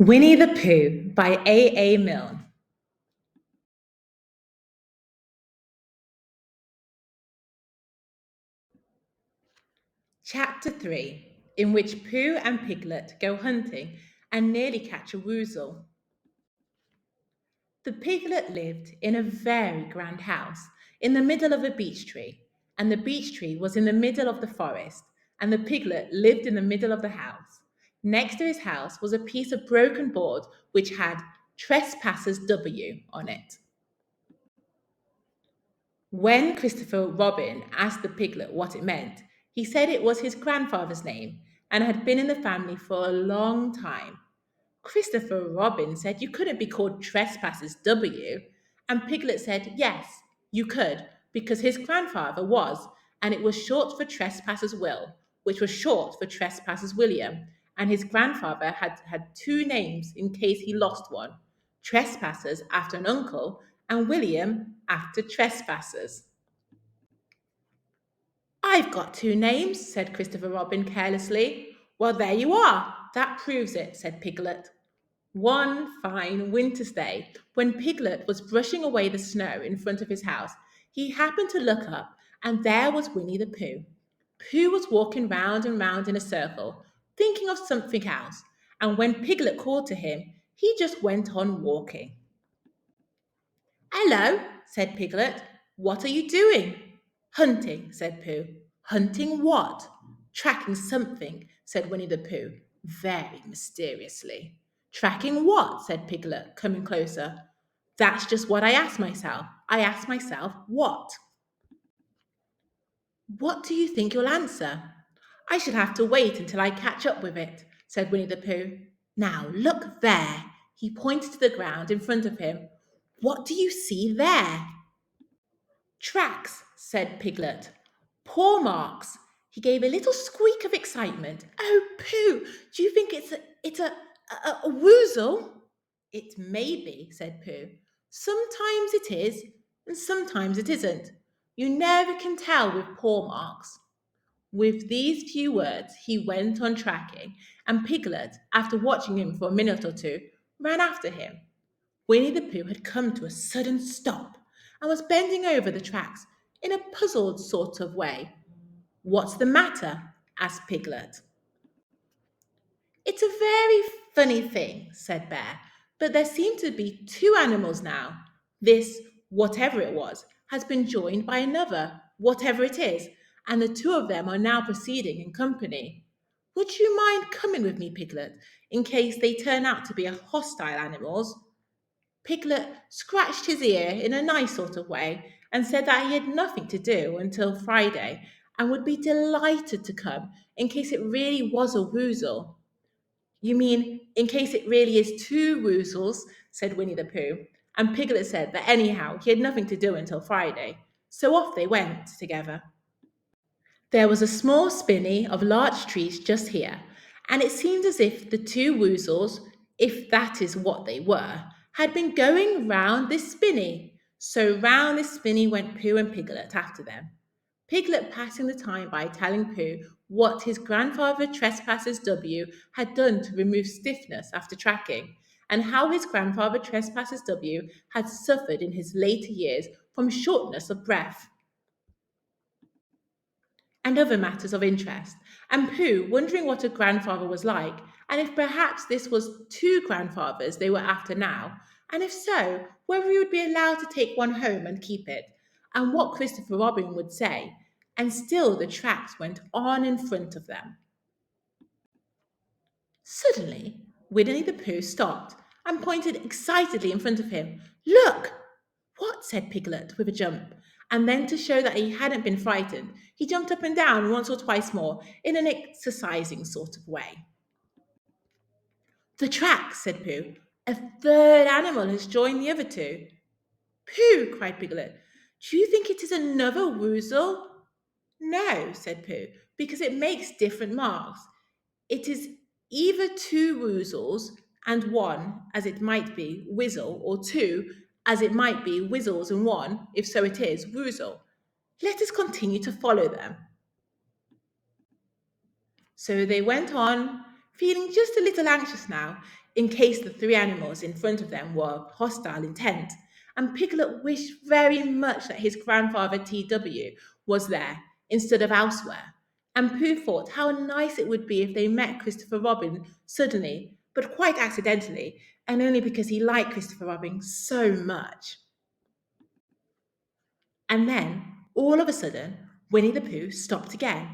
Winnie-the-Pooh by A. Milne. Chapter 3, in which Pooh and Piglet go hunting and nearly catch a woozle. The piglet lived in a very grand house in the middle of a beech tree, and the beech tree was in the middle of the forest, and the piglet lived in the middle of the house. Next to his house was a piece of broken board which had Trespassers W on it. When Christopher Robin asked the piglet what it meant, he said it was his grandfather's name and had been in the family for a long time. Christopher Robin said you couldn't be called Trespassers W, and Piglet said yes, you could, because his grandfather was, and it was short for Trespassers Will, which was short for Trespassers William, and his grandfather had two names in case he lost one: Trespassers after an uncle, and William after Trespassers. I've got two names, said Christopher Robin carelessly. Well, there you are. That proves it, said Piglet. One fine winter's day, when Piglet was brushing away the snow in front of his house, he happened to look up, and there was Winnie-the-Pooh. Pooh was walking round and round in a circle, thinking of something else, and when Piglet called to him, he just went on walking. Hello, said Piglet. What are you doing? Hunting, said Pooh. Hunting what? Tracking something, said Winnie-the-Pooh, very mysteriously. Tracking what? Said Piglet, coming closer. That's just what I asked myself. I asked myself, what? What do you think you'll answer? I should have to wait until I catch up with it, said Winnie-the-Pooh. Now look there. He pointed to the ground in front of him. What do you see there? Tracks, said Piglet. Paw marks. He gave a little squeak of excitement. Oh, Pooh, do you think it's a woozle? It may be, said Pooh. Sometimes it is, and sometimes it isn't. You never can tell with paw marks. With these few words, he went on tracking, and Piglet, after watching him for a minute or two, ran after him. Winnie-the-Pooh had come to a sudden stop and was bending over the tracks in a puzzled sort of way. What's the matter? Asked Piglet. It's a very funny thing, said Bear, but there seem to be two animals now. This, whatever it was, has been joined by another, whatever it is, and the two of them are now proceeding in company. Would you mind coming with me, Piglet, in case they turn out to be hostile animals? Piglet scratched his ear in a nice sort of way and said that he had nothing to do until Friday and would be delighted to come in case it really was a woozle. You mean in case it really is two woozles, said Winnie-the-Pooh, and Piglet said that anyhow he had nothing to do until Friday. So off they went together. There was a small spinney of large trees just here, and it seemed as if the two woozles, if that is what they were, had been going round this spinney. So round this spinney went Pooh and Piglet after them. Piglet passing the time by telling Pooh what his grandfather Trespassers W had done to remove stiffness after tracking, and how his grandfather Trespassers W had suffered in his later years from shortness of breath and other matters of interest, and Pooh wondering what a grandfather was like, and if perhaps this was two grandfathers they were after now, and if so, whether he would be allowed to take one home and keep it, and what Christopher Robin would say, and still the tracks went on in front of them. Suddenly, Winnie the Pooh stopped and pointed excitedly in front of him. Look! What? Said Piglet with a jump, and then to show that he hadn't been frightened, he jumped up and down once or twice more in an exercising sort of way. The tracks, said Pooh. A third animal has joined the other two. Pooh, cried Piglet. Do you think it is another woozle? No, said Pooh, because it makes different marks. It is either two woozles and one, as it might be, whizzle, or two, as it might be, whizzles and one, if so it is, woozle. Let us continue to follow them. So they went on, feeling just a little anxious now in case the three animals in front of them were hostile intent. And Piglet wished very much that his grandfather TW was there instead of elsewhere. And Pooh thought how nice it would be if they met Christopher Robin suddenly, but quite accidentally, and only because he liked Christopher Robin so much. And then, all of a sudden, Winnie the Pooh stopped again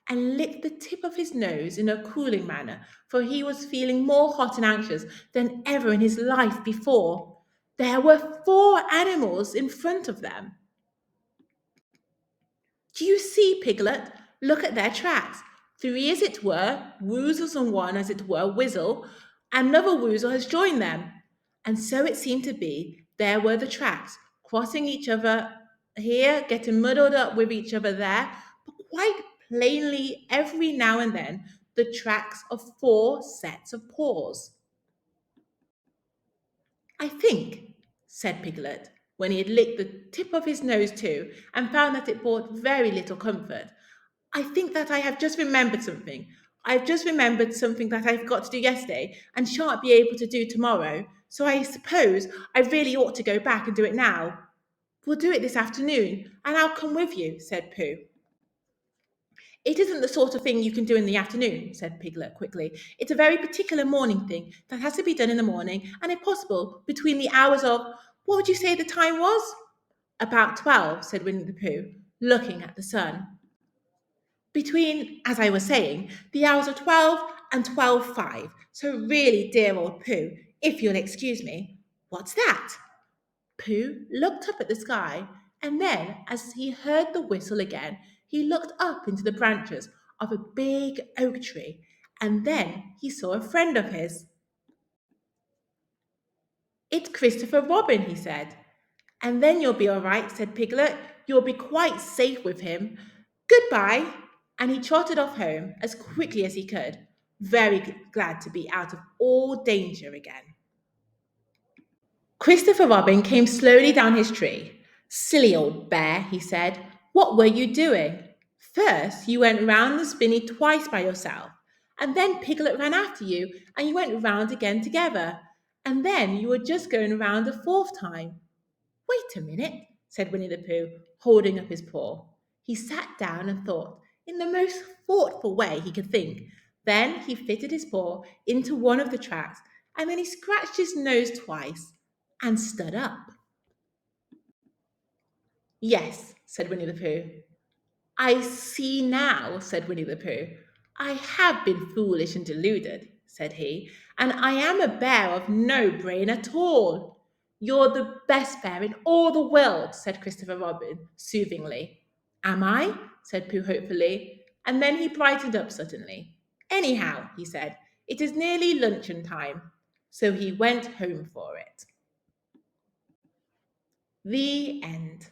and licked the tip of his nose in a cooling manner, for he was feeling more hot and anxious than ever in his life before. There were four animals in front of them. Do you see, Piglet? Look at their tracks. Three as it were, woozles, and one as it were, whizzle. Another woozle has joined them. And so it seemed to be. There were the tracks, crossing each other here, getting muddled up with each other there, but quite plainly every now and then the tracks of four sets of paws. I think, said Piglet, when he had licked the tip of his nose too, and found that it brought very little comfort. I think that I have just remembered something. I've just remembered something that I forgot to do yesterday and shan't be able to do tomorrow. So I suppose I really ought to go back and do it now. We'll do it this afternoon, and I'll come with you, said Pooh. It isn't the sort of thing you can do in the afternoon, said Piglet quickly. It's a very particular morning thing that has to be done in the morning, and if possible, between the hours of, what would you say the time was? About 12, said Winnie the Pooh, looking at the sun. Between, as I was saying, the hours of 12 and 12:05. So really, dear old Pooh, if you'll excuse me, what's that? Pooh looked up at the sky, and then, as he heard the whistle again, he looked up into the branches of a big oak tree, and then he saw a friend of his. It's Christopher Robin, he said. And then you'll be all right, said Piglet. You'll be quite safe with him. Goodbye. And he trotted off home as quickly as he could, very glad to be out of all danger again. Christopher Robin came slowly down his tree. Silly old bear, he said, what were you doing? First, you went round the spinney twice by yourself, and then Piglet ran after you, and you went round again together, and then you were just going round a fourth time. Wait a minute, said Winnie the Pooh, holding up his paw. He sat down and thought, in the most thoughtful way he could think. Then he fitted his paw into one of the tracks, and then he scratched his nose twice and stood up. Yes, said Winnie the Pooh. I see now, said Winnie the Pooh. I have been foolish and deluded, said he, and I am a bear of no brain at all. You're the best bear in all the world, said Christopher Robin soothingly. Am I? Said Pooh hopefully, and then he brightened up suddenly. Anyhow, he said, it is nearly luncheon time. So he went home for it. The end.